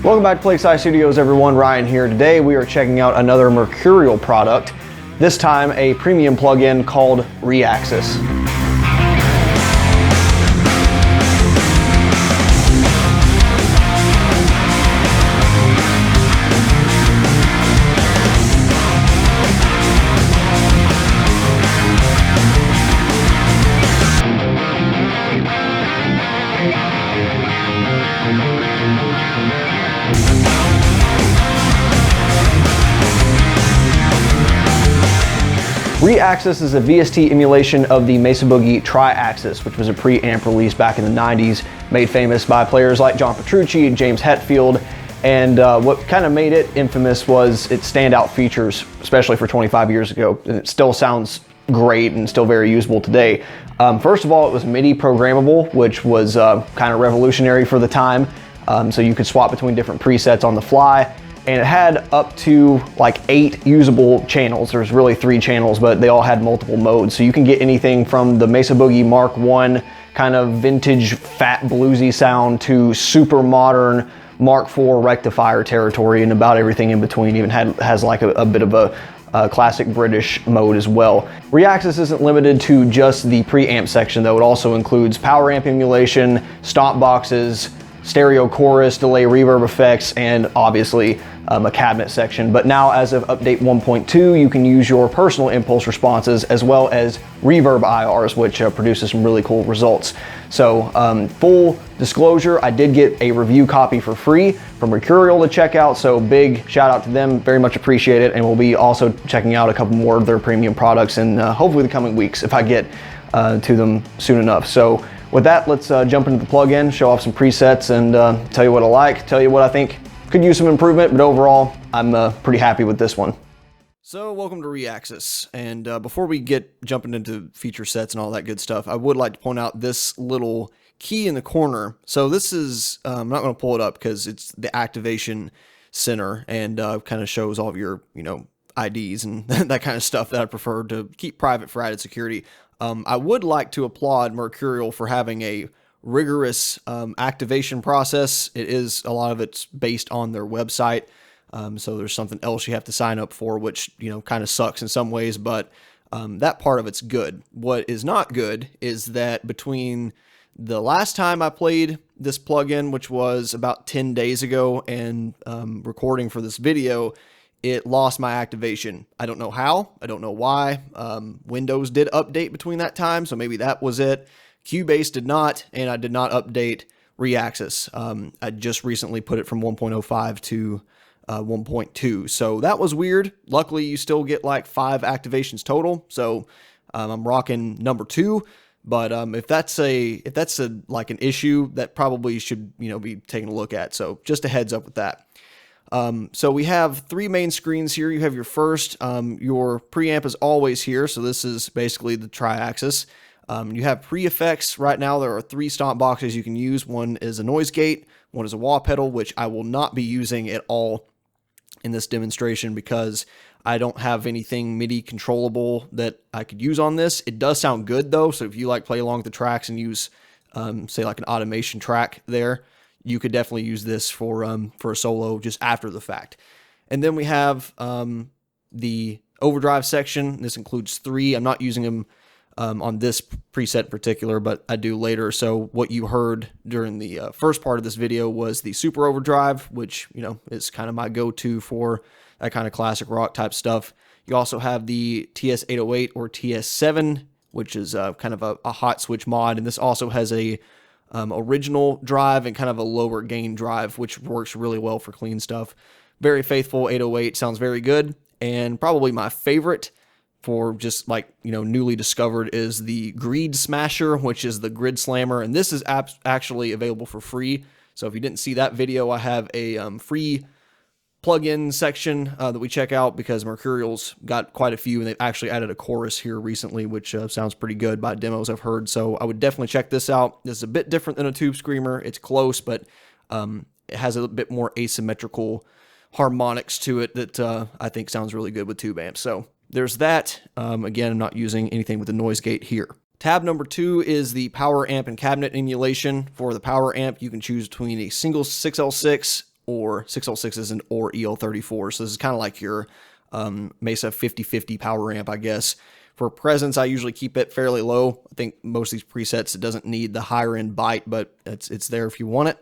Welcome back to Plague Scythe Studios, everyone. Ryan here. Today we are checking out another Mercuriall product, this time a premium plugin called ReAxis. ReAxis is a VST emulation of the Mesa Boogie TriAxis, which was a preamp release back in the 90s, made famous by players like John Petrucci and James Hetfield. And what kind of made it infamous was its standout features, especially for 25 years ago. And it still sounds great and still very usable today. First of all, it was MIDI programmable, which was kind of revolutionary for the time. So you could swap between different presets on the fly. And it had up to like 8 usable channels. There's really 3 channels, but they all had multiple modes. So you can get anything from the Mesa Boogie Mark I kind of vintage fat bluesy sound to super modern Mark IV rectifier territory, and about everything in between. Even has like a bit of a classic British mode as well. ReAxis isn't limited to just the preamp section though. It also includes power amp emulation, stomp boxes, stereo chorus, delay reverb effects, and obviously a cabinet section. But now, as of update 1.2, you can use your personal impulse responses as well as reverb IRs, which produces some really cool results. So full disclosure, I did get a review copy for free from Mercuriall to check out, so big shout out to them, very much appreciate it. And we'll be also checking out a couple more of their premium products in hopefully the coming weeks if I get to them soon enough. So with that, let's jump into the plugin, show off some presets, and tell you what I like, tell you what I think could use some improvement, but overall, I'm pretty happy with this one. So welcome to ReAxis, and before we get jumping into feature sets and all that good stuff, I would like to point out this little key in the corner. So this is, I'm not going to pull it up because it's the activation center, and kind of shows all of your, IDs and that kind of stuff that I prefer to keep private for added security. I would like to applaud Mercuriall for having a rigorous activation process. It is, a lot of it's based on their website. So there's something else you have to sign up for, which, kind of sucks in some ways, but that part of it's good. What is not good is that between the last time I played this plugin, which was about 10 days ago, and recording for this video, it lost my activation. I don't know how, I don't know why. Windows did update between that time, so maybe that was it. Cubase did not, and I did not update ReAxis. I just recently put it from 1.05 to 1.2, so that was weird. Luckily, you still get like 5 activations total, so I'm rocking number 2. But if that's like an issue, that probably should be taken a look at. So just a heads up with that. So we have 3 main screens here. You have your first, your preamp is always here. So this is basically the TriAxis. You have pre-effects. Right now there are 3 stomp boxes you can use. One is a noise gate, one is a wah pedal, which I will not be using at all in this demonstration because I don't have anything MIDI controllable that I could use on this. It does sound good though, so if you play along with the tracks and use say like an automation track there, you could definitely use this for a solo just after the fact. And then we have the overdrive section. This includes 3. I'm not using them on this preset in particular, but I do later. So what you heard during the first part of this video was the super overdrive, which is kind of my go-to for that kind of classic rock type stuff. You also have the TS808 or TS7, which is kind of a hot switch mod, and this also has a original drive and kind of a lower gain drive, which works really well for clean stuff. Very faithful 808, sounds very good. And probably my favorite for just newly discovered is the Greed Smasher, which is the grid slammer. And this is actually available for free. So if you didn't see that video, I have a free plugin section that we check out because Mercuriall's got quite a few, and they've actually added a chorus here recently, which sounds pretty good by demos I've heard. So I would definitely check this out. This is a bit different than a tube screamer. It's close, but it has a bit more asymmetrical harmonics to it that I think sounds really good with tube amps. So there's that. Again, I'm not using anything with the noise gate here. Tab number 2 is the power amp and cabinet emulation. For the power amp, you can choose between a single 6L6 or 6L6s and or EL34. So this is kind of like your Mesa 50/50 power amp, I guess. For presence, I usually keep it fairly low. I think most of these presets, it doesn't need the higher end bite, but it's there if you want it.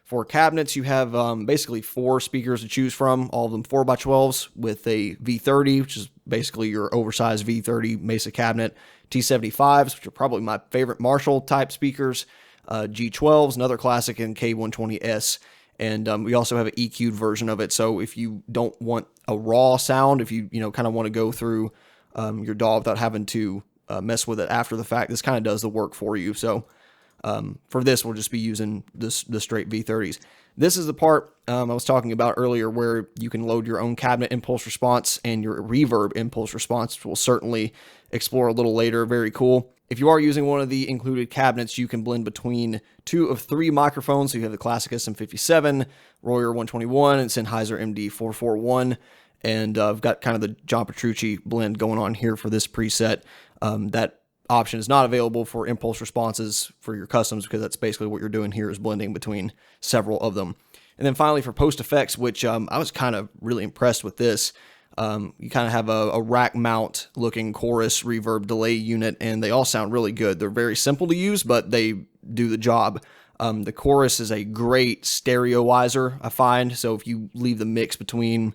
For cabinets, you have basically 4 speakers to choose from, all of them 4x12s with a V30, which is basically your oversized V30 Mesa cabinet, T75s, which are probably my favorite Marshall type speakers, G12s, another classic, and K120S. And we also have an EQ'd version of it. So if you don't want a raw sound, if you kind of want to go through your DAW without having to mess with it after the fact, this kind of does the work for you. So for this, we'll just be using the straight V30s. This is the part I was talking about earlier where you can load your own cabinet impulse response and your reverb impulse response, which we'll certainly explore a little later. Very cool. If you are using one of the included cabinets, you can blend between 2 of 3 microphones. So you have the classic SM57, Royer 121, and Sennheiser MD441. And I've got kind of the John Petrucci blend going on here for this preset. That option is not available for impulse responses for your customs, because that's basically what you're doing here, is blending between several of them. And then finally for post effects, which I was kind of really impressed with this. You kind of have a rack mount looking chorus reverb delay unit, and they all sound really good. They're very simple to use, but they do the job. The chorus is a great stereoizer, I find. So if you leave the mix between,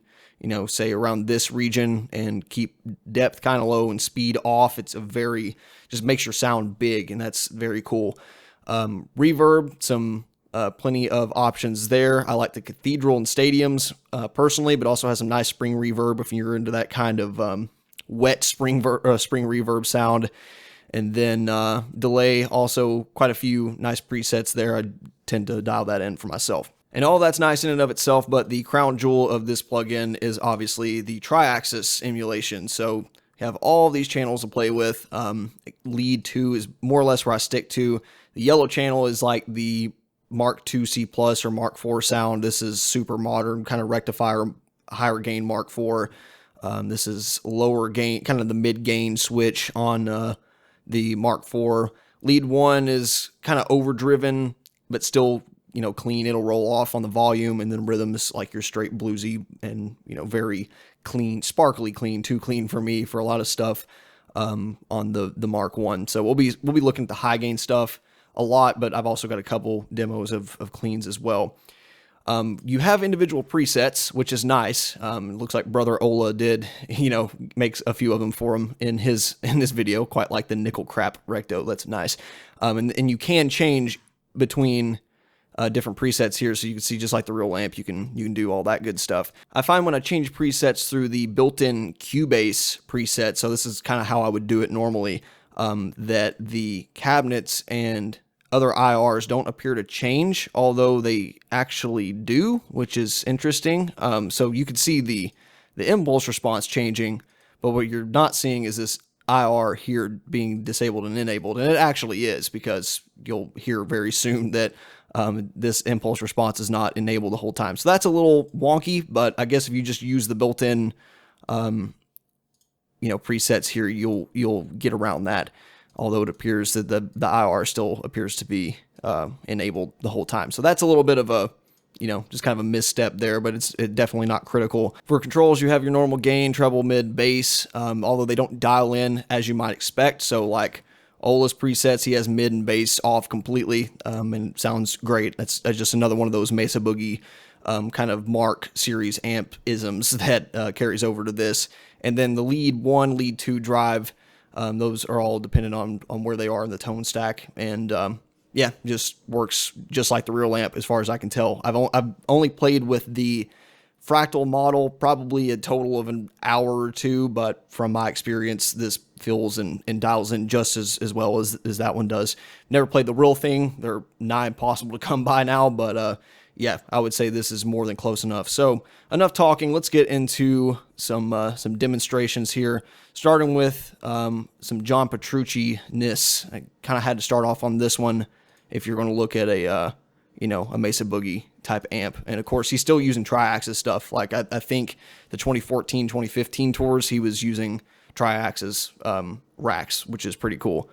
say around this region and keep depth kind of low and speed off, it's just makes your sound big, and that's very cool. Reverb, plenty of options there. I like the Cathedral and Stadiums personally, but also has some nice spring reverb if you're into that kind of wet spring reverb sound. And then delay, also quite a few nice presets there. I tend to dial that in for myself. And all that's nice in and of itself, but the crown jewel of this plugin is obviously the TriAxis emulation. So you have all these channels to play with. Lead 2 is more or less where I stick to. The yellow channel is like the Mark II C Plus or Mark IV sound. This is super modern, kind of rectifier, higher gain Mark IV. This is lower gain, kind of the mid gain switch on the Mark IV. Lead 1 is kind of overdriven, but still clean. It'll roll off on the volume, and then rhythm is like your straight bluesy and very clean, sparkly clean, too clean for me for a lot of stuff on the Mark 1. So we'll be looking at the high gain stuff a lot, but I've also got a couple demos of cleans as well. You have individual presets, which is nice. It looks like Brother Ola did, makes a few of them for him in this video, quite like the nickel crap recto. That's nice. And you can change between different presets here, so you can see just like the real amp, you can do all that good stuff. I find when I change presets through the built-in Cubase preset, so this is kind of how I would do it normally, that the cabinets and other IRs don't appear to change, although they actually do, which is interesting. So you can see the impulse response changing, but what you're not seeing is this IR here being disabled and enabled, and it actually is, because you'll hear very soon that this impulse response is not enabled the whole time. So that's a little wonky, but I guess if you just use the built-in presets here, you'll get around that. Although it appears that the IR still appears to be enabled the whole time. So that's a little bit of a, just kind of a misstep there, but it's definitely not critical. For controls, you have your normal gain, treble, mid, bass, although they don't dial in as you might expect. So like Ola's presets, he has mid and bass off completely, and it sounds great. That's just another one of those Mesa Boogie kind of Mark series amp isms that carries over to this. And then the lead 1, lead 2 drive, those are all dependent on where they are in the tone stack. And yeah, just works just like the real amp as far as I can tell. I've only played with the fractal model probably a total of an hour or two, but from my experience, this feels and dials in just as well as that one does. Never played the real thing. They're nigh impossible to come by now, but yeah, I would say this is more than close enough. So enough talking. Let's get into some demonstrations here, starting with some John Petrucci-ness. I kind of had to start off on this one if you're going to look at a Mesa Boogie type amp. And of course, he's still using TriAxis stuff. Like I think the 2014, 2015 tours, he was using TriAxis racks, which is pretty cool.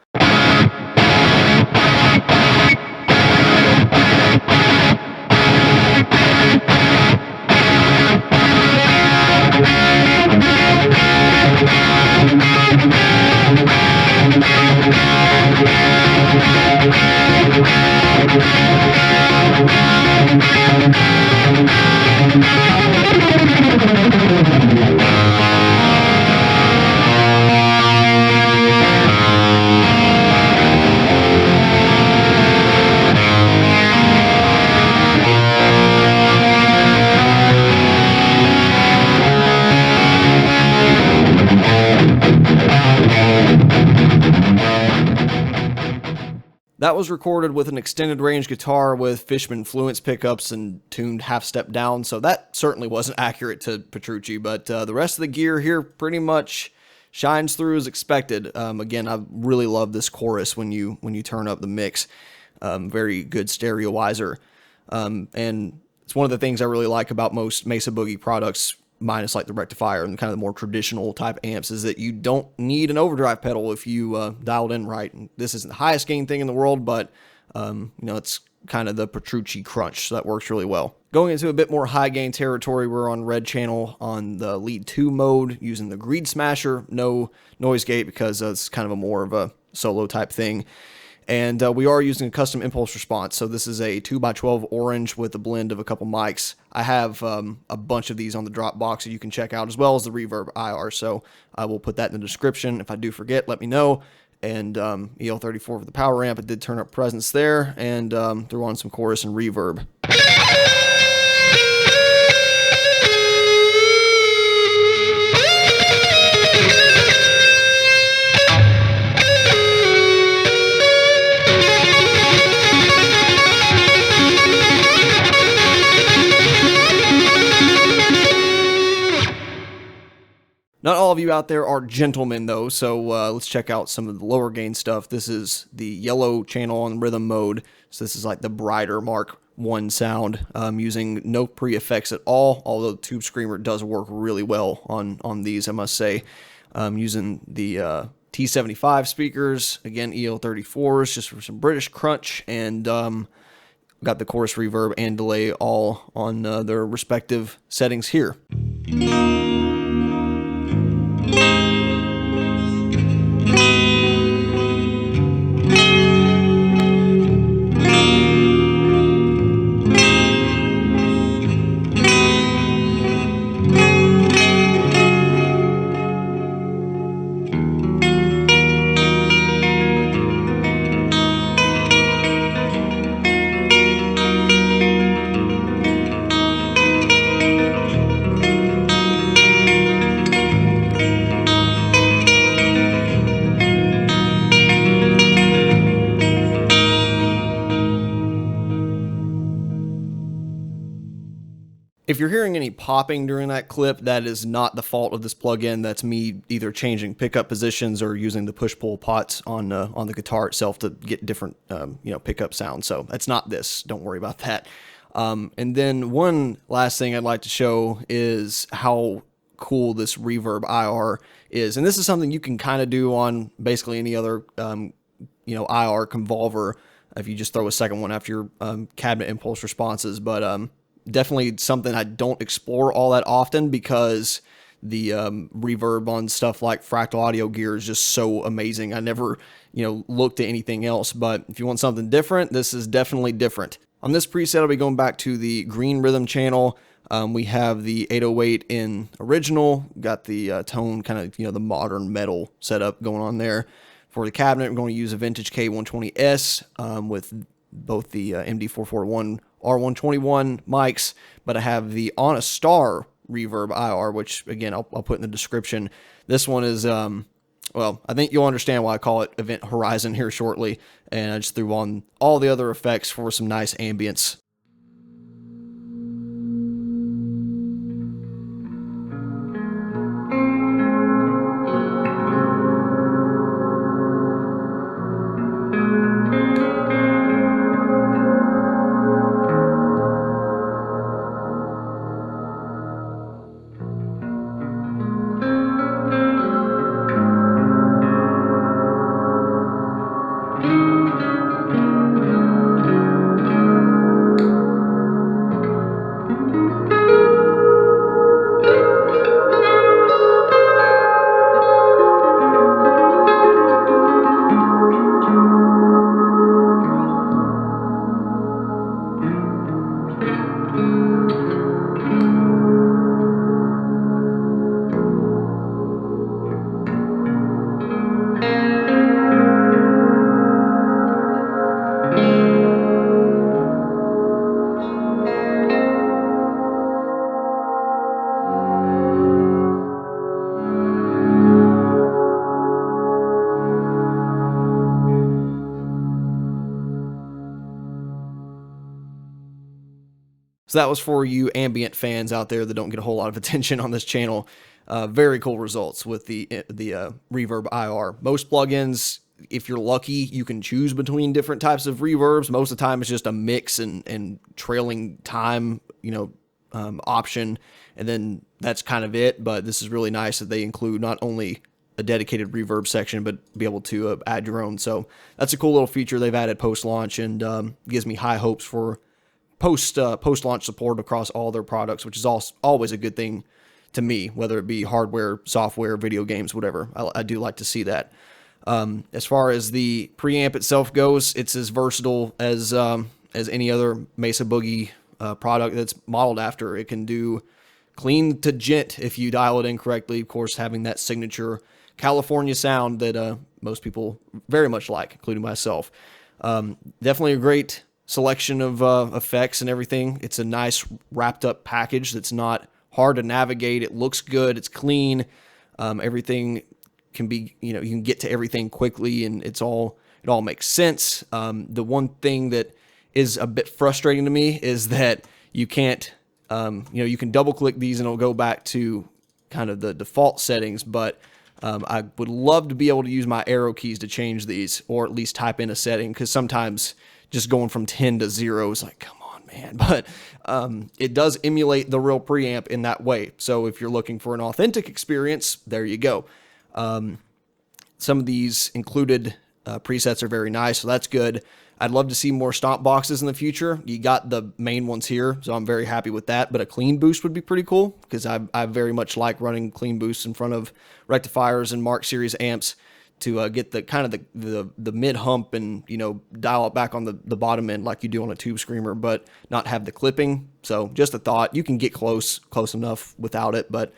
That was recorded with an extended range guitar with Fishman Fluence pickups and tuned half step down, so that certainly wasn't accurate to Petrucci, but the rest of the gear here pretty much shines through as expected. Again, I really love this chorus when you turn up the mix. Very good stereoizer. And it's one of the things I really like about most Mesa Boogie products, minus like the rectifier and kind of the more traditional type amps, is that you don't need an overdrive pedal if you dialed in right. And this isn't the highest gain thing in the world, but you know, it's kind of the Petrucci crunch, so that works really well. Going into a bit more high gain territory, we're on red channel on the lead 2 mode using the Greed Smasher, no noise gate because it's kind of a more of a solo type thing. And we are using a custom impulse response. So this is a 2x12 orange with a blend of a couple mics. I have a bunch of these on the Dropbox that you can check out, as well as the Reverb IR. So I will put that in the description. If I do forget, let me know. And EL34 for the power amp. It did turn up presence there, and threw on some chorus and reverb. Not all of you out there are gentlemen, though, so let's check out some of the lower gain stuff. This is the yellow channel on rhythm mode, so this is like the brighter Mark I sound, using no pre-effects at all, although Tube Screamer does work really well on these, I must say. Using the T75 speakers, again, EL34s, just for some British crunch, and got the chorus reverb and delay all on their respective settings here. If you're hearing any popping during that clip, that is not the fault of this plugin. That's me either changing pickup positions or using the push-pull pots on the guitar itself to get different pickup sounds. So that's not this. Don't worry about that. And then one last thing I'd like to show is how cool this Reverb IR is. And this is something you can kind of do on basically any other IR convolver if you just throw a second one after your cabinet impulse responses. But definitely something I don't explore all that often because the reverb on stuff like Fractal Audio gear is just so amazing. I never, looked at anything else, but if you want something different, this is definitely different. On this preset, I'll be going back to the green rhythm channel. We have the 808 in original, got the tone kind of, the modern metal setup going on there. For the cabinet, we're going to use a vintage K120S with both the MD441 R121 mics, but I have the On a Star Reverb IR, which again I'll put in the description. This one is well, I think you'll understand why I call it Event Horizon here shortly, and I just threw on all the other effects for some nice ambience. So that was for you ambient fans out there that don't get a whole lot of attention on this channel. Very cool results with the Reverb IR. Most plugins, if you're lucky, you can choose between different types of reverbs. Most of the time, it's just a mix and trailing time, option, and then that's kind of it. But this is really nice that they include not only a dedicated reverb section, but be able to add your own. So that's a cool little feature they've added post-launch, and gives me high hopes for post-launch support across all their products, which is always a good thing to me, whether it be hardware, software, video games, whatever. I do like to see that. As far as the preamp itself goes, it's as versatile as any other Mesa Boogie product that's modeled after. It can do clean to gent if you dial it in correctly. Of course, having that signature California sound that most people very much like, including myself. Definitely a great selection of effects and everything. It's a nice wrapped up package that's not hard to navigate. It looks good. It's clean. Everything can be, you can get to everything quickly, and it all makes sense. The one thing that is a bit frustrating to me is that you can't, you can double click these and it'll go back to kind of the default settings, but I would love to be able to use my arrow keys to change these, or at least type in a setting, because sometimes just going from 10 to 0 is like, come on, man. But it does emulate the real preamp in that way. So if you're looking for an authentic experience, there you go. Some of these included presets are very nice, so that's good. I'd love to see more stomp boxes in the future. You got the main ones here, so I'm very happy with that. But a clean boost would be pretty cool, because I very much like running clean boosts in front of rectifiers and Mark Series amps to get the kind of the mid hump, and dial it back on the bottom end like you do on a tube screamer, but not have the clipping. So just a thought. You can get close enough without it, but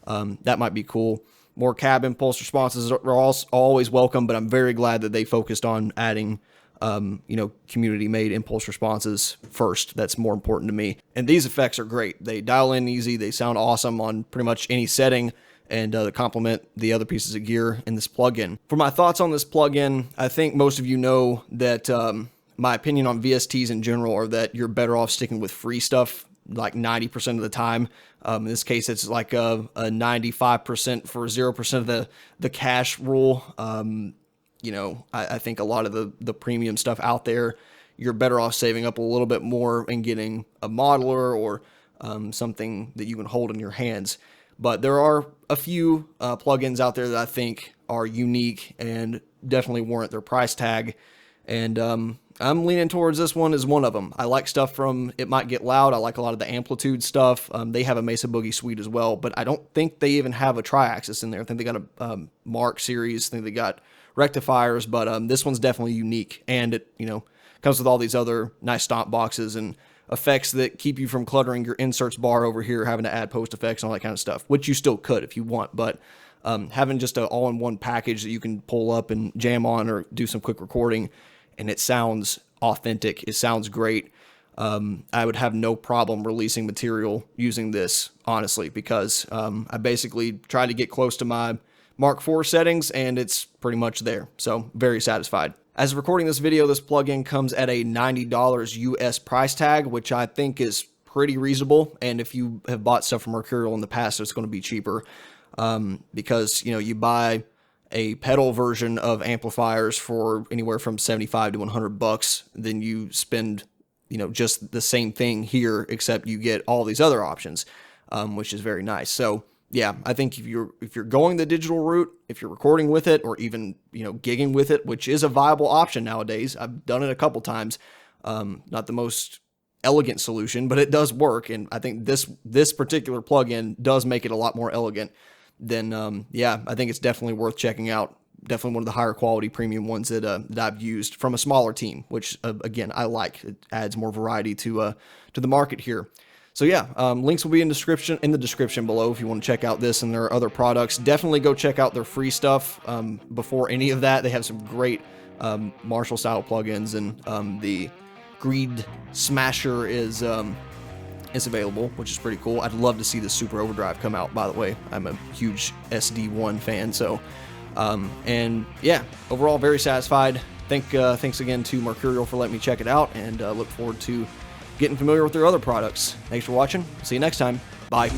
that might be cool. More cab impulse responses are always welcome, but I'm very glad that they focused on adding community-made impulse responses first. That's more important to me. And these effects are great. They dial in easy. They sound awesome on pretty much any setting, and they complement the other pieces of gear in this plugin. For my thoughts on this plugin, I think most of you know that my opinion on VSTs in general are that you're better off sticking with free stuff like 90% of the time. In this case, it's like a 95% for 0% of the cash rule. I think a lot of the premium stuff out there, you're better off saving up a little bit more and getting a modeler or something that you can hold in your hands. But there are a few plugins out there that I think are unique and definitely warrant their price tag. And I'm leaning towards this one as one of them. I like stuff from It Might Get Loud. I like a lot of the amplitude stuff. They have a Mesa Boogie suite as well, but I don't think they even have a TriAxis in there. I think they got a Mark series. I think they got rectifiers, but this one's definitely unique, and it comes with all these other nice stomp boxes and effects that keep you from cluttering your inserts bar over here, having to add post effects and all that kind of stuff, which you still could if you want, but having just an all-in-one package that you can pull up and jam on or do some quick recording, and it sounds authentic, it sounds great. I would have no problem releasing material using this, honestly, because I basically try to get close to my Mark IV settings, and it's pretty much there. So very satisfied. As of recording this video, this plugin comes at a $90 US price tag, which I think is pretty reasonable. And if you have bought stuff from Mercurial in the past, it's going to be cheaper, because you buy a pedal version of amplifiers for anywhere from 75 to 100 bucks, then you spend just the same thing here, except you get all these other options, which is very nice. So yeah, I think if you're going the digital route, if you're recording with it, or even gigging with it, which is a viable option nowadays, I've done it a couple times. Not the most elegant solution, but it does work, and I think this particular plugin does make it a lot more elegant. Then yeah, I think it's definitely worth checking out. Definitely one of the higher quality premium ones that I've used from a smaller team, which again I like. It adds more variety to the market here. So yeah, links will be in the description below if you want to check out this and their other products. Definitely go check out their free stuff before any of that. They have some great Marshall style plugins, and the Greed Smasher is available, which is pretty cool. I'd love to see the Super Overdrive come out, by the way. I'm a huge SD1 fan, so and yeah, overall very satisfied. Thanks again to Mercurial for letting me check it out, and look forward to getting familiar with their other products. Thanks for watching. See you next time. Bye.